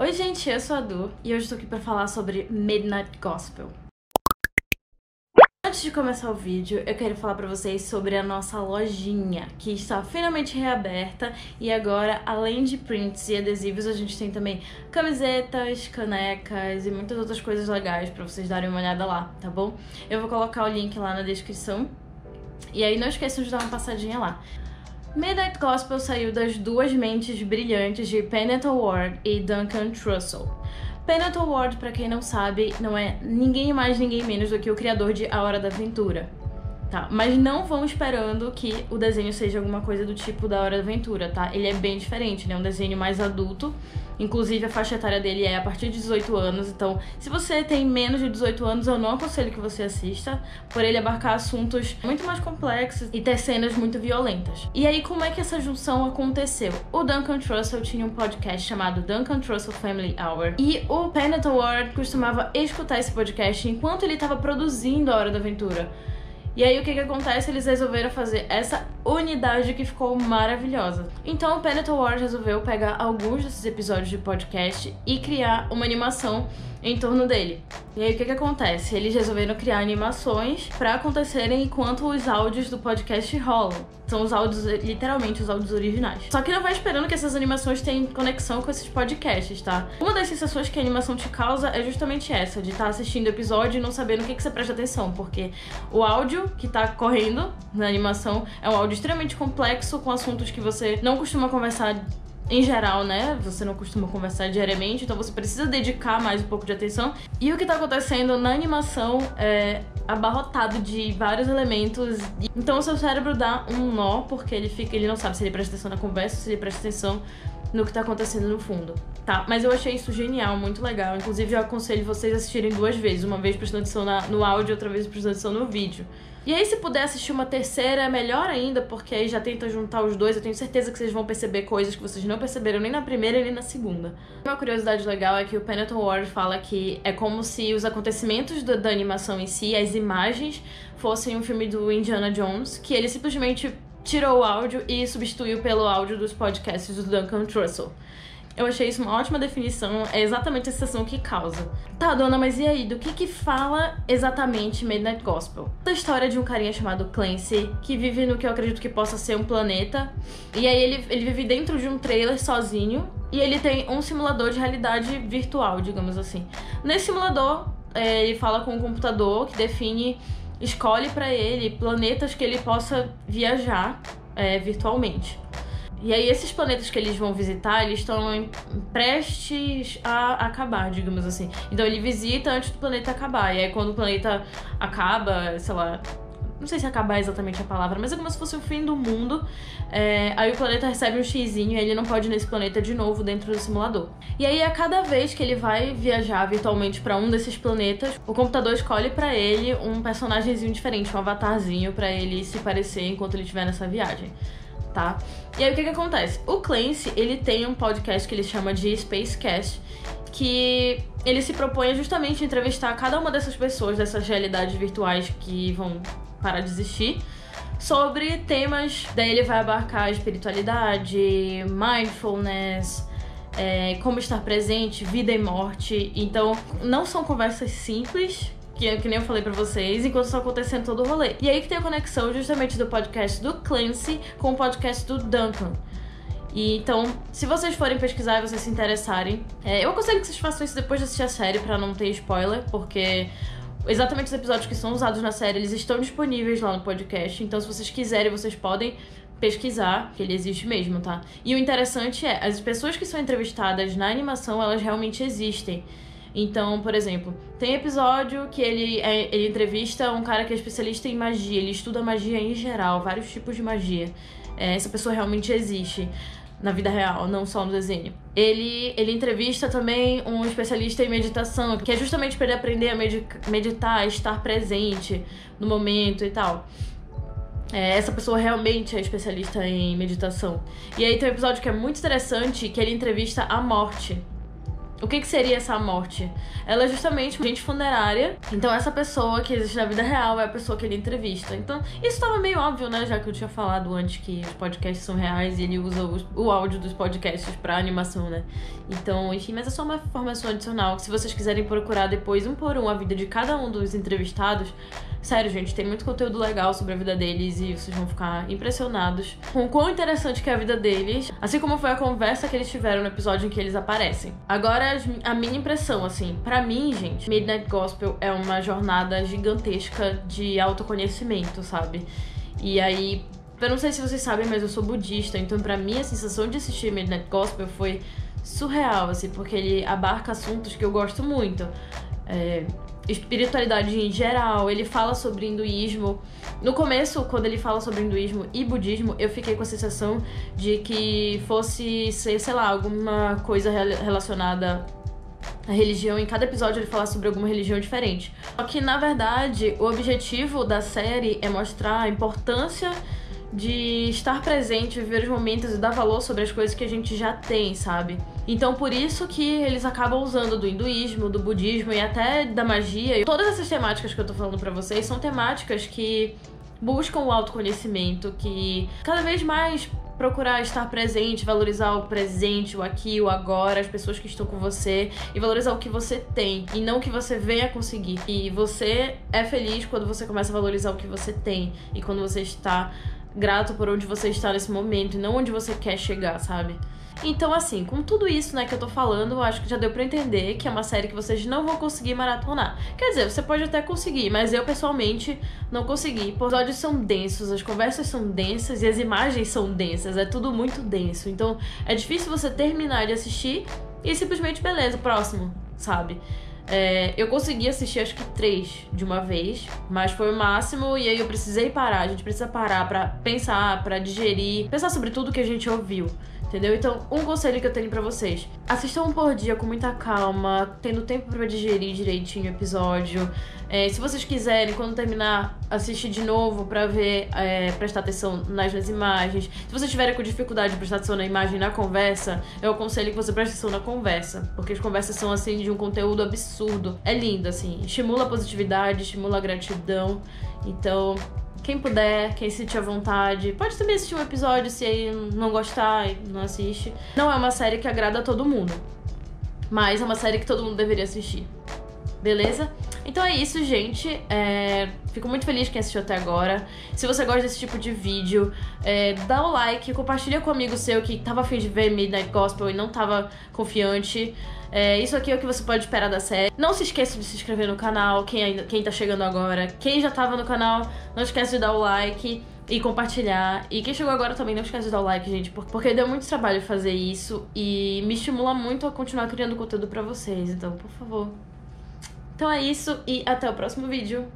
Oi gente, eu sou a Du e hoje estou aqui para falar sobre Midnight Gospel. Antes de começar o vídeo, eu quero falar para vocês sobre a nossa lojinha, que está finalmente reaberta e agora, além de prints e adesivos, a gente tem também camisetas, canecas e muitas outras coisas legais para vocês darem uma olhada lá, tá bom? Eu vou colocar o link lá na descrição e aí não esqueçam de dar uma passadinha lá. Midnight Gospel saiu das duas mentes brilhantes de Pendleton Ward e Duncan Trussell. Pendleton Ward, pra quem não sabe, não é ninguém mais, ninguém menos do que o criador de A Hora da Aventura. Tá, mas não vão esperando que o desenho seja alguma coisa do tipo da Hora da Aventura, tá? Ele é bem diferente, ele é um desenho mais adulto, inclusive a faixa etária dele é a partir de 18 anos, então se você tem menos de 18 anos, eu não aconselho que você assista, por ele abarcar assuntos muito mais complexos e ter cenas muito violentas. E aí, como é que essa junção aconteceu? O Duncan Trussell tinha um podcast chamado Duncan Trussell Family Hour, e o Pendleton Ward costumava escutar esse podcast enquanto ele estava produzindo A Hora da Aventura. E aí o que acontece? Eles resolveram fazer essa unidade que ficou maravilhosa. Então o Pendleton Ward resolveu pegar alguns desses episódios de podcast e criar uma animação em torno dele. E aí o que acontece? Eles resolveram criar animações pra acontecerem enquanto os áudios do podcast rolam. São os áudios, literalmente, os áudios originais. Só que não vai esperando que essas animações tenham conexão com esses podcasts, tá? Uma das sensações que a animação te causa é justamente essa, de estar assistindo o episódio e não saber no que você presta atenção, porque o áudio que tá correndo na animação é um áudio extremamente complexo, com assuntos que você não costuma conversar em geral, né? Você não costuma conversar diariamente, então você precisa dedicar mais um pouco de atenção. E o que tá acontecendo na animação é abarrotado de vários elementos. Então o seu cérebro dá um nó, porque ele não sabe se ele presta atenção na conversa, se ele presta atenção no que tá acontecendo no fundo, tá? Mas eu achei isso genial, muito legal. Inclusive eu aconselho vocês a assistirem duas vezes, uma vez prestando atenção no áudio e outra vez prestando atenção no vídeo. E aí, se puder assistir uma terceira, é melhor ainda, porque aí já tenta juntar os dois. Eu tenho certeza que vocês vão perceber coisas que vocês não perceberam nem na primeira nem na segunda. Uma curiosidade legal é que o Pendleton Ward fala que é como se os acontecimentos da animação em si, as imagens, fossem um filme do Indiana Jones, que ele simplesmente tirou o áudio e substituiu pelo áudio dos podcasts do Duncan Trussell. Eu achei isso uma ótima definição, é exatamente a sensação que causa. Tá, dona, mas e aí? Do que fala exatamente Midnight Gospel? A história de um carinha chamado Clancy, que vive no que eu acredito que possa ser um planeta. E aí ele vive dentro de um trailer sozinho. E ele tem um simulador de realidade virtual, digamos assim. Nesse simulador, ele fala com um computador que escolhe pra ele planetas que ele possa viajar virtualmente. E aí esses planetas que eles vão visitar, eles estão prestes a acabar, digamos assim. Então ele visita antes do planeta acabar. E aí quando o planeta acaba, sei lá, não sei se acabar é exatamente a palavra, mas é como se fosse o fim do mundo. Aí o planeta recebe um xizinho e ele não pode ir nesse planeta de novo dentro do simulador. E aí a cada vez que ele vai viajar virtualmente pra um desses planetas, o computador escolhe pra ele um personagemzinho diferente, um avatarzinho pra ele se parecer enquanto ele estiver nessa viagem. Tá? E aí o que acontece? O Clancy, ele tem um podcast que ele chama de Spacecast, que ele se propõe justamente a entrevistar cada uma dessas pessoas, dessas realidades virtuais que vão parar de existir, sobre temas. Daí ele vai abarcar espiritualidade, mindfulness, como estar presente, vida e morte. Então não são conversas simples, que nem eu falei pra vocês, enquanto está acontecendo todo o rolê. E aí que tem a conexão justamente do podcast do Clancy com o podcast do Duncan. E então, se vocês forem pesquisar e vocês se interessarem, eu aconselho que vocês façam isso depois de assistir a série pra não ter spoiler, porque exatamente os episódios que são usados na série, eles estão disponíveis lá no podcast. Então, se vocês quiserem, vocês podem pesquisar, que ele existe mesmo, tá? E o interessante é, as pessoas que são entrevistadas na animação, elas realmente existem. Então, por exemplo, tem episódio que ele entrevista um cara que é especialista em magia, ele estuda magia em geral, vários tipos de magia. Essa pessoa realmente existe na vida real, não só no desenho. Ele entrevista também um especialista em meditação, que é justamente para ele aprender a meditar, a estar presente no momento e tal. Essa pessoa realmente é especialista em meditação. E aí tem um episódio que é muito interessante, que ele entrevista a morte. O que seria essa morte? Ela é justamente agente funerária. Então essa pessoa que existe na vida real é a pessoa que ele entrevista. Então isso tava meio óbvio, né? Já que eu tinha falado antes que os podcasts são reais e ele usa o áudio dos podcasts pra animação, né? Então, enfim, mas é só uma informação adicional que se vocês quiserem procurar depois, um por um, a vida de cada um dos entrevistados, sério, gente, tem muito conteúdo legal sobre a vida deles e vocês vão ficar impressionados com o quão interessante que é a vida deles, assim como foi a conversa que eles tiveram no episódio em que eles aparecem. Agora, a minha impressão, assim, pra mim, gente, Midnight Gospel é uma jornada gigantesca de autoconhecimento, sabe? E aí, eu não sei se vocês sabem, mas eu sou budista, então pra mim a sensação de assistir Midnight Gospel foi surreal, assim, porque ele abarca assuntos que eu gosto muito. Espiritualidade em geral, ele fala sobre hinduísmo. No começo, quando ele fala sobre hinduísmo e budismo, eu fiquei com a sensação de que fosse ser, sei lá, alguma coisa relacionada à religião. Em cada episódio ele fala sobre alguma religião diferente. Só que, na verdade, o objetivo da série é mostrar a importância de estar presente, viver os momentos e dar valor sobre as coisas que a gente já tem, sabe? Então, por isso que eles acabam usando do hinduísmo, do budismo e até da magia. E todas essas temáticas que eu tô falando pra vocês são temáticas que buscam o autoconhecimento, que cada vez mais procurar estar presente, valorizar o presente, o aqui, o agora, as pessoas que estão com você e valorizar o que você tem e não o que você venha conseguir. E você é feliz quando você começa a valorizar o que você tem e quando você está grato por onde você está nesse momento e não onde você quer chegar, sabe? Então, assim, com tudo isso, né, que eu tô falando, eu acho que já deu pra entender que é uma série que vocês não vão conseguir maratonar. Quer dizer, você pode até conseguir, mas eu, pessoalmente, não consegui. Os episódios são densos, as conversas são densas e as imagens são densas. É tudo muito denso. Então, é difícil você terminar de assistir e simplesmente, beleza, próximo, sabe? Eu consegui assistir acho que 3 de uma vez, mas foi o máximo e aí eu precisei parar. A gente precisa parar pra pensar, pra digerir, pensar sobre tudo que a gente ouviu, entendeu? Então, um conselho que eu tenho pra vocês: assistam um por dia com muita calma, tendo tempo pra digerir direitinho o episódio. Se vocês quiserem, quando terminar, assistir de novo pra ver, prestar atenção nas imagens. Se vocês tiverem com dificuldade de prestar atenção na imagem e na conversa, eu aconselho que você preste atenção na conversa, porque as conversas são, assim, de um conteúdo absurdo. É lindo, assim, estimula a positividade, estimula a gratidão. Então, quem puder, quem sentir à vontade, pode também assistir um episódio, se aí não gostar, não assiste. Não é uma série que agrada a todo mundo, mas é uma série que todo mundo deveria assistir. Beleza? Então é isso, gente. Fico muito feliz quem assistiu até agora. Se você gosta desse tipo de vídeo, dá o like, compartilha com um amigo seu que tava a fim de ver Midnight Gospel e não tava confiante. Isso aqui é o que você pode esperar da série. Não se esqueça de se inscrever no canal, quem tá chegando agora. Quem já tava no canal, não esquece de dar o like e compartilhar. E quem chegou agora também, não esquece de dar o like, gente, porque deu muito trabalho fazer isso e me estimula muito a continuar criando conteúdo pra vocês. Então, por favor. Então é isso e até o próximo vídeo.